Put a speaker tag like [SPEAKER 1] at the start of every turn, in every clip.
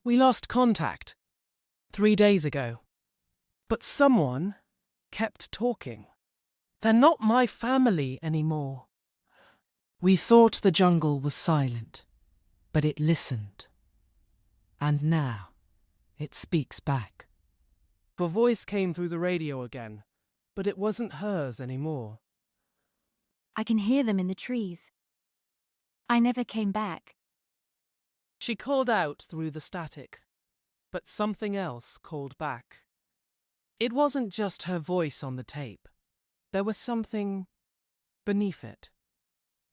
[SPEAKER 1] We lost contact 3 days ago. But someone kept talking. They're not my family anymore.
[SPEAKER 2] We thought the jungle was silent, but it listened. And now it speaks back.
[SPEAKER 1] Her voice came through the radio again, but it wasn't hers anymore.
[SPEAKER 3] I can hear them in the trees. I never came back.
[SPEAKER 1] She called out through the static, but something else called back. It wasn't just her voice on the tape. There was something beneath it.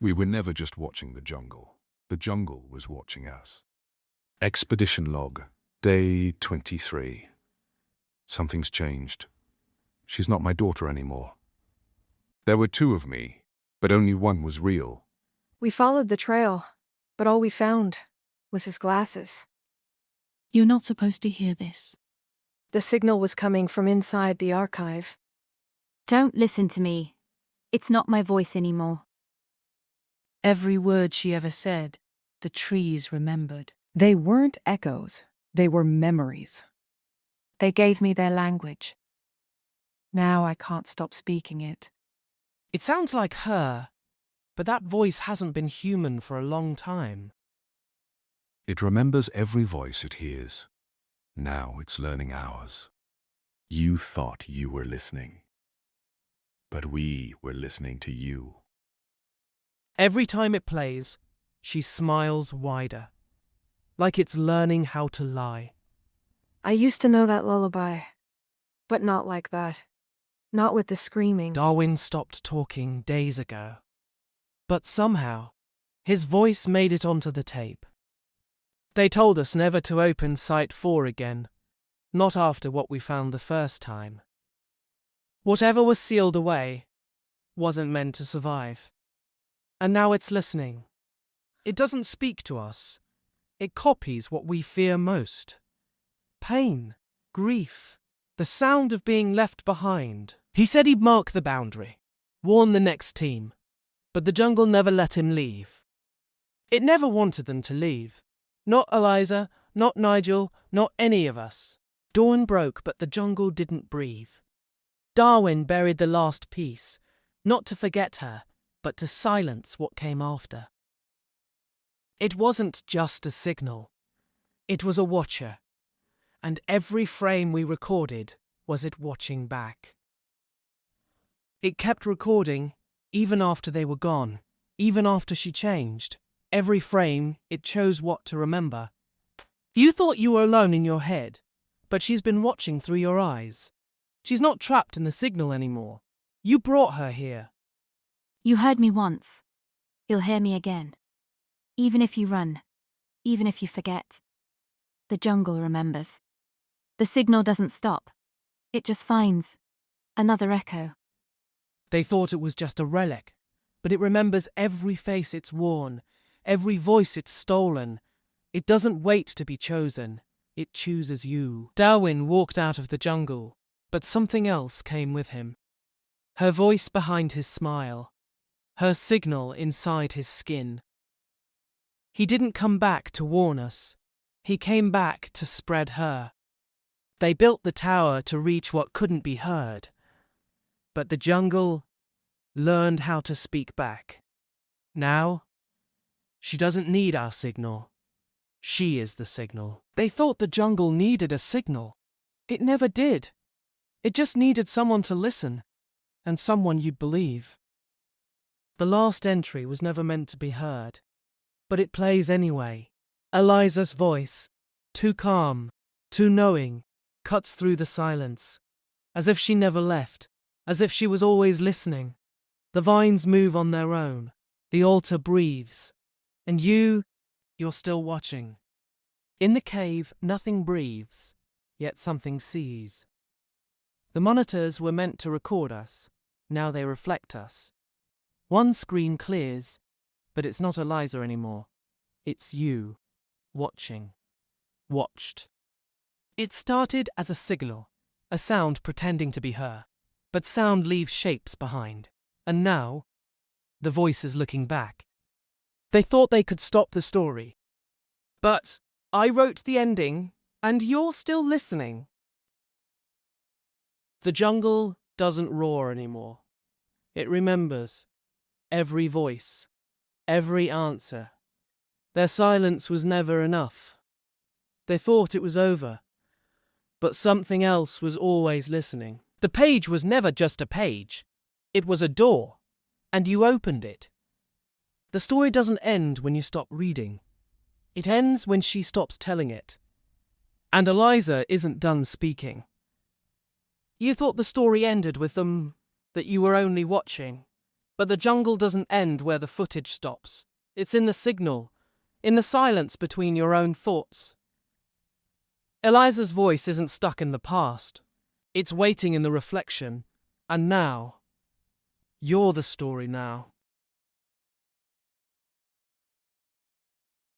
[SPEAKER 4] We were never just watching the jungle. The jungle was watching us. Expedition log, day 23. Something's changed. She's not my daughter anymore. There were two of me, but only one was real.
[SPEAKER 5] We followed the trail, but all we found was his glasses.
[SPEAKER 6] You're not supposed to hear this.
[SPEAKER 5] The signal was coming from inside the archive.
[SPEAKER 3] Don't listen to me. It's not my voice anymore.
[SPEAKER 7] Every word she ever said, the trees remembered.
[SPEAKER 8] They weren't echoes, they were memories.
[SPEAKER 7] They gave me their language. Now I can't stop speaking it.
[SPEAKER 1] It sounds like her, but that voice hasn't been human for a long time.
[SPEAKER 4] It remembers every voice it hears. Now it's learning ours. You thought you were listening, but we were listening to you.
[SPEAKER 1] Every time it plays, she smiles wider, like it's learning how to lie.
[SPEAKER 5] I used to know that lullaby, but not like that. Not with the screaming.
[SPEAKER 1] Darwin stopped talking days ago, but somehow his voice made it onto the tape. They told us never to open Site 4 again, not after what we found the first time. Whatever was sealed away wasn't meant to survive. And now it's listening. It doesn't speak to us. It copies what we fear most. Pain, grief, the sound of being left behind. He said he'd mark the boundary, warn the next team, but the jungle never let him leave. It never wanted them to leave. Not Eliza, not Nigel, not any of us. Dawn broke, but the jungle didn't breathe. Darwin buried the last piece, not to forget her, but to silence what came after. It wasn't just a signal. It was a watcher, and every frame we recorded was it watching back. It kept recording, even after they were gone, even after she changed. Every frame, it chose what to remember. You thought you were alone in your head, but she's been watching through your eyes. She's not trapped in the signal anymore. You brought her here.
[SPEAKER 3] You heard me once. You'll hear me again. Even if you run, even if you forget. The jungle remembers. The signal doesn't stop. It just finds another echo.
[SPEAKER 1] They thought it was just a relic, but it remembers every face it's worn, every voice it's stolen. It doesn't wait to be chosen. It chooses you. Darwin walked out of the jungle, but something else came with him. Her voice behind his smile. Her signal inside his skin. He didn't come back to warn us. He came back to spread her. They built the tower to reach what couldn't be heard. But the jungle learned how to speak back. Now, she doesn't need our signal. She is the signal. They thought the jungle needed a signal. It never did. It just needed someone to listen, and someone you'd believe. The last entry was never meant to be heard, but it plays anyway. Eliza's voice, too calm, too knowing, cuts through the silence, as if she never left, as if she was always listening. The vines move on their own, the altar breathes, and you're still watching. In the cave, nothing breathes, yet something sees. The monitors were meant to record us, now they reflect us. One screen clears, but it's not Eliza anymore. It's you, watching, watched. It started as a signal, a sound pretending to be her, but sound leaves shapes behind. And now, the voice is looking back. They thought they could stop the story. But I wrote the ending, and you're still listening. The jungle doesn't roar anymore. It remembers every voice, every answer. Their silence was never enough. They thought it was over, but something else was always listening. The page was never just a page. It was a door, and you opened it. The story doesn't end when you stop reading. It ends when she stops telling it. And Eliza isn't done speaking. You thought the story ended with them, that you were only watching. But the jungle doesn't end where the footage stops. It's in the signal, in the silence between your own thoughts. Eliza's voice isn't stuck in the past. It's waiting in the reflection. And now, you're the story now.